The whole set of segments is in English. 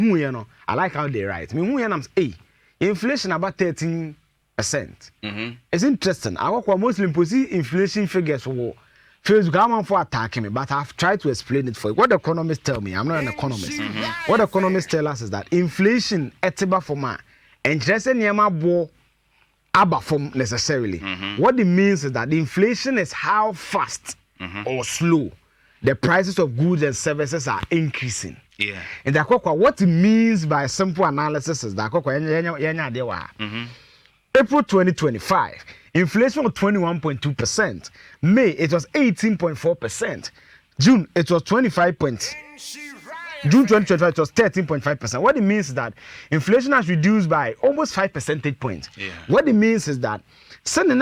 you know, I like how they write. Me who I'm hey, inflation about 13%. It's interesting. I work with Muslim policy inflation figures for Facebook for attacking me, but I've tried to explain it for you. What the economists tell me, I'm not an economist. What the economists tell us is that inflation etiba for ma and just bo aba from necessarily. What it means is that the inflation is how fast or slow the prices of goods and services are increasing. Yeah. And what it means by simple analysis is that April 2025, inflation was 21.2%. May, it was 18.4%. June, it was 25. June 2025, it was 13.5%. What it means is that inflation has reduced by almost 5 percentage points. Yeah. What it means is that in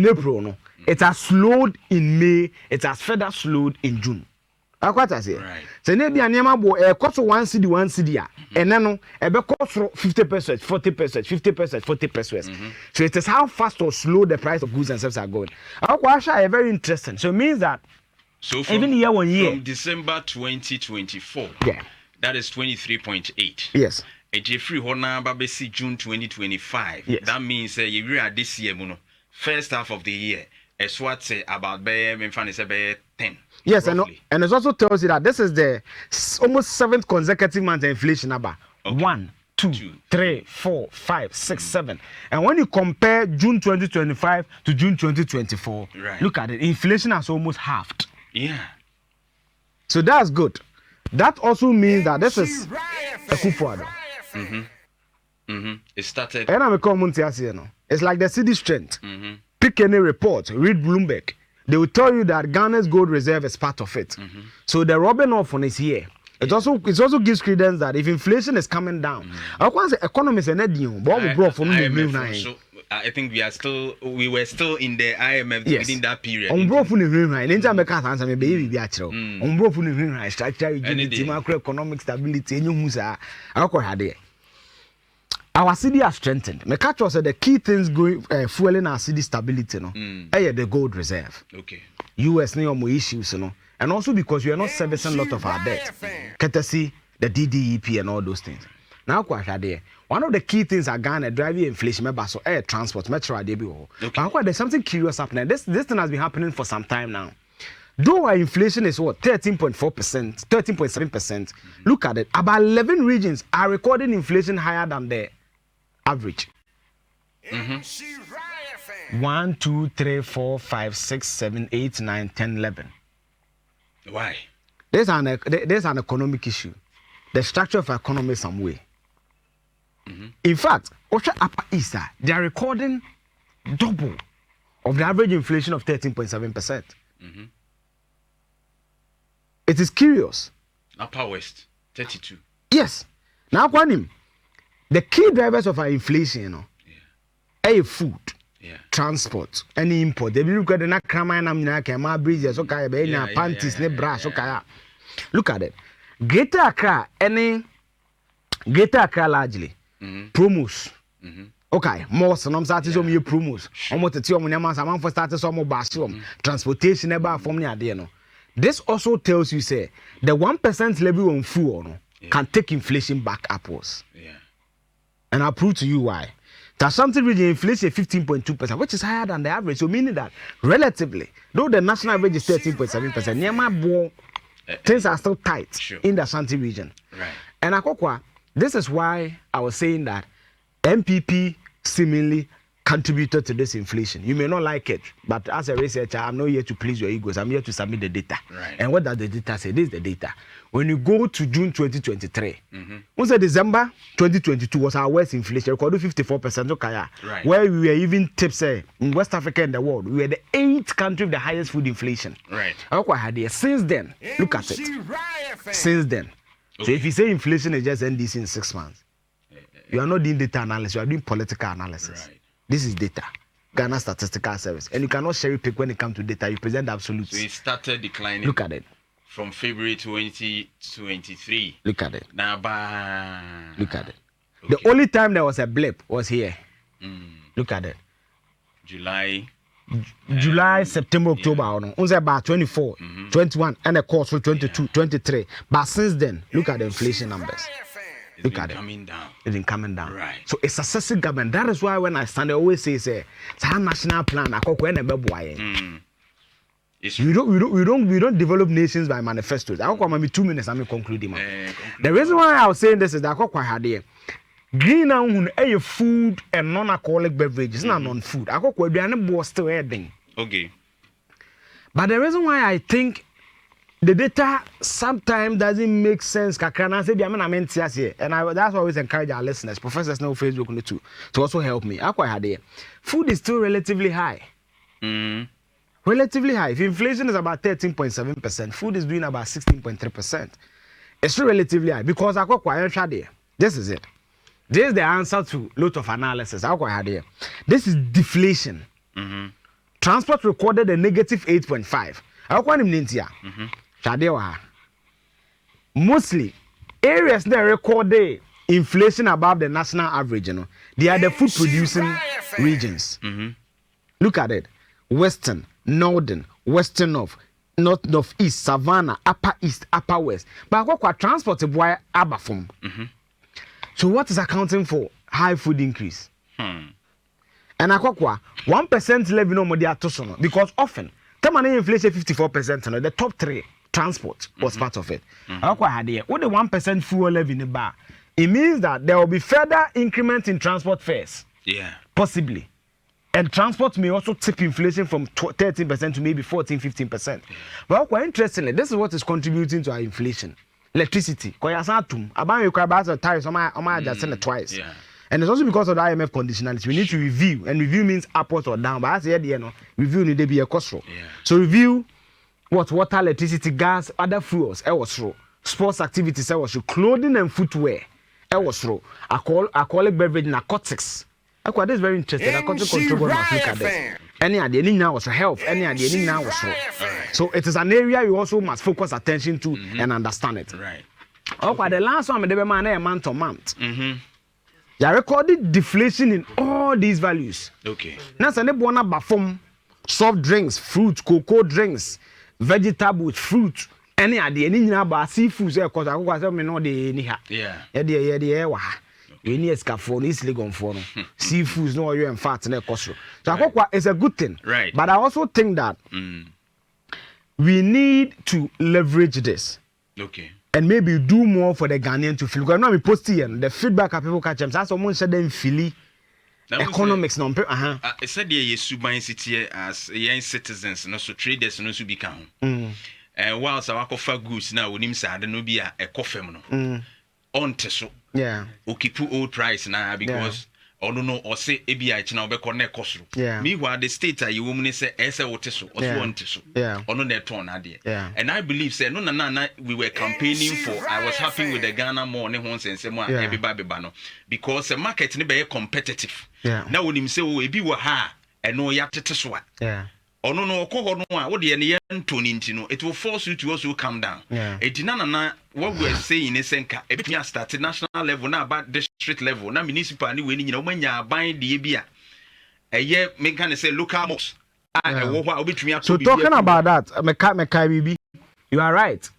April, no, it has slowed in May, it has further slowed in June. What I say? Right. So maybe a nyama bo cost 1 cedi and then no cost 50%, 40%, 50%, 40%. So it is how fast or slow the price of goods and services are going. Are very interesting. So it means that so from, even year on year from December 2024, yeah, that is 23.8. Yes. A Jeffrey Hona Babesi June 2025. Yes. That means you are this year, first half of the year. It's what say about 10. Yes, roughly. and it also tells you that this is the almost 7th consecutive month of inflation number. Okay. 1, 2, 3, 4, 5, 6, 7. And when you compare June 2025 to June 2024, right, look at it, inflation has almost halved. Yeah. So that's good. That also means that this is a coup for It started. And I'm a community, it's like the city strength. Pick any report, read Bloomberg. They will tell you that Ghana's gold reserve is part of it. So the rubbing off on is here. It also gives credence that if inflation is coming down, I want to say economists are not doing, but we brought from the I think we were still in the IMF within that period. On brought from the green line, in Jamaica, answer me, baby, be actual. On brought from the green line, structure, macroeconomic stability, and you musa. I call her there. Our city has strengthened. Me catch us the key things going fueling our city stability, no. The gold reserve. Okay. US no more issues, no. And also because we are not servicing a lot of our debt. Courtesy the DDEP and all those things. Now, one of the key things are Ghana driving inflation, so air transport, metro, but there's something curious happening. This thing has been happening for some time now. Though our inflation is 13.4%, 13.7%, look at it. About 11 regions are recording inflation higher than the average. 1, 2, 3, 4, 5, 6, 7, 8, 9, 10, 11. Why? There's an economic issue. The structure of our economy is some way. In fact, Osha Upper East, they are recording double of the average inflation of 13.7%. It is curious. Upper West, 32. Yes. Now, the key drivers of our inflation, food, transport, and import. They look at the Nakrama bridges, panties, brass, look at it. Greater Accra, largely, promos. Okay, most of them started some new promos. Almost a 2 months, for started some more transportation about from near. This also tells you, say, the 1% levy on fuel can take inflation back upwards. And I'll prove to you why. There's something with the inflation 15.2%, which is higher than the average. So meaning that relatively, though the national average is 13.7%, things are still tight in the Ashanti region. Right. And Akokwa, this is why I was saying that MPP seemingly contributed to this inflation. You may not like it, but as a researcher, I'm not here to please your egos. I'm here to submit the data. Right. And what does the data say? This is the data. When you go to June 2023, December 2022 was our worst inflation, recorded 54%. Right. Where we were even tips in West Africa and the world, we were the 8th country with the highest food inflation. Right. Since then, look at it. Since then. So if you say inflation is just NDC in 6 months, you are not doing data analysis, you are doing political analysis. Right. This is data. Ghana Statistical Service. And you cannot cherry pick when it comes to data. You present absolutes. So it started declining. Look at it. From February 2023. Look at it. Now, look at it. Okay. The only time there was a blip was here. Look at it. July. July, September, October, on about 24, 21, and a course for 22, 23. But since then, look at the inflation numbers. Look at it. Coming down. It's been coming down. Right. So it's successive government. That is why when I stand, I always say, it's a national plan. We don't develop nations by manifestos. I maybe 2 minutes. I'm concluding. The reason why I was saying this is that I had green and food and non-alcoholic beverages, not non-food. I got still adding. Okay. But the reason why I think the data sometimes doesn't make sense, and that's why I always encourage our listeners, professors know Facebook to also help me. Food is still relatively high. Relatively high. If inflation is about 13.7%, food is doing about 16.3%. It's still relatively high because this is it. This is the answer to a lot of analysis. This is deflation. Transport recorded a negative 8.5. Mostly areas that recorded inflation above the national average, they are the food producing regions. Look at it. Western, Northern, Western North East, Savannah, Upper East, Upper West. But what transport is why abafum. So what is accounting for high food increase? And akokwa 1% levy no more because often inflation 54%, the top 3 transport was part of it. Akokwa had here what the 1% fuel levy in the bar. It means that there will be further increment in transport fares. Yeah. Possibly. And transport may also tip inflation from 13% to maybe 14-15%. But quite interestingly, this is what is contributing to our inflation. Electricity. Twice. And it's also because of the IMF conditionality. We need to review, and review means upwards or down. But as I said, review need to be a cost. So review what water, electricity, gas, other fuels. Sports activities. Clothing and footwear. Alcoholic beverage, narcotics. This is very interesting. Narcotic control must look at this. Any idea now was health. Any idea now was so it is an area you also must focus attention to and understand it. Right. Okay, the last one, month to month. You recorded deflation in all these values. Okay. Now, so soft drinks, fruit, cocoa drinks, vegetables, fruit, any idea, any about seafood. Because I know the we need escafon, easily gone for seafoods, no oil and fat, and a cost. So it's a good thing. Right. But I also think that we need to leverage this. Okay. And maybe do more for the Ghanaian to feel. Because now we post here the feedback of people catch them. So someone said them feel economics no. It said the Suban city as young citizens, no so traders no so become. And whilst our coffee goods now we say I don't know be a coffee no. On teso. Yeah. Keep old price now because or no or say ABI now be connect cost. Yeah. Meanwhile the state you woman say ese oteso or so on teso. Yeah. Or no net turn ade. Yeah. And I believe say no na we were campaigning for I was happy with the Ghana more ne ho sense more everybody no because the market ne be competitive. Yeah. Now when him say oh ebi wo ha e no ya tete so a. Yeah. Ono no okoho no a wo de ne yentoni ntino it will force you to also come down. Yeah. Etina what we are saying is senka e betumi start national level na about district level na municipal ni we ni nyina omanya aban de bia eye me can say local mosques so talking about that meka bibi you are right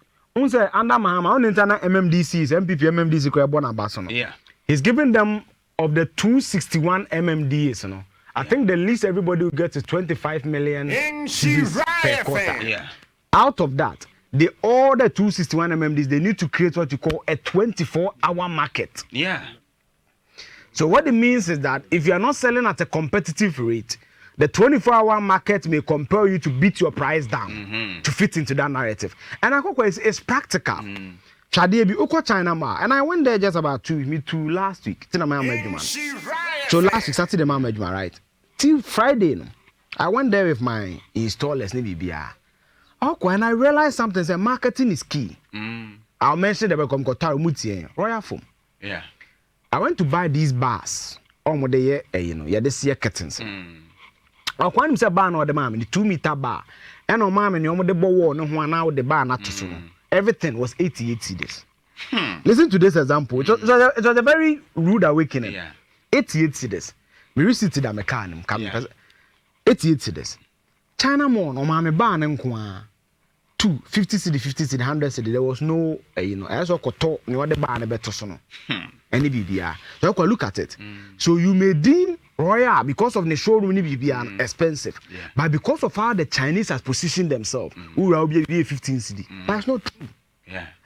say under Mahama on internal MMDCs MPP MMDC ko e born abaso no yeah he's giving them of the 261 MMDs no I think the least everybody will get is 25 million per quarter. Yeah. Out of that, all the 261 MMDs, they need to create what you call a 24-hour market. Yeah. So what it means is that if you are not selling at a competitive rate, the 24-hour market may compel you to beat your price down to fit into that narrative. And I think it's practical. China ma, and I went there just about 2 last week. So last week Saturday, right? Till Friday, I went there with my installers, okay, and I realized something. Say marketing is key. I'll mention the Royal Foam. Yeah. I went to buy these bars. This year curtains. I want him say bar no the man, the 2-meter bar. And no man, you the bow no one now the bar not to everything was 88 cedis. Listen to this example. It was a very rude awakening. Yeah. 88 cedis. We received the mechanic. 88 cedis. China more no mame ban nko 250 cedi 50 cedi 100 cedi there was no as okoto ne wode ban beto so no any bibia so look at it so you may deem royal because of the showroom ni bibia expensive but because of how the Chinese has positioned themselves we will be 15 cedi that's not true.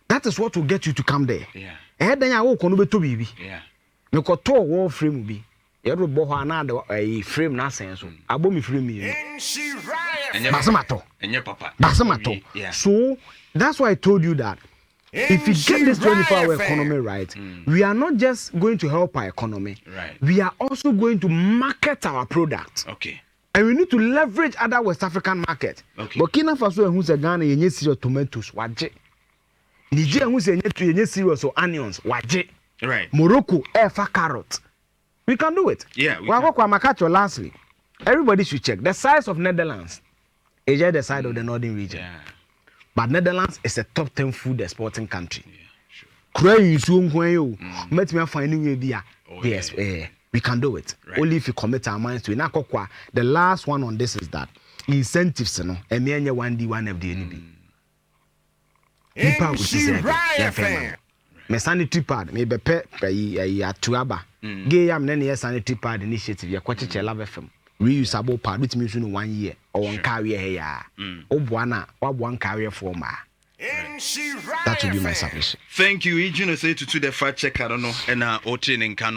That is what will get you to come there. Eh then ya wo kono beto bibi me koto wall frame bi yero bo ho ana the frame na sen so abomi frame yi basamato so that's why I told you that if we get this 24-hour economy right, we are not just going to help our economy, we are also going to market our products. And we need to leverage other West African markets. Burkina Faso who say Ghana yenye serious tomatoes waje. Nigeria who say yenye serious onions waje. Morocco for carrots. We can do it. Lastly, everybody should check the size of Netherlands. Is just the side of the northern region. But Netherlands is a top 10 food exporting country. Yes, we can do it. Only if we commit our minds to it. The last one on this is that incentives, and me one D, one FD, people which is me sanitary pad, me be pe tuaba. Gay am nene sanitary pad initiative. Ya kwache chela FM. Reusable pad which means 1 year or 1 career here. Obwana, what 1 career for ma. That will be my submission. Thank you. You know, say to the fact check. I don't know, and training can.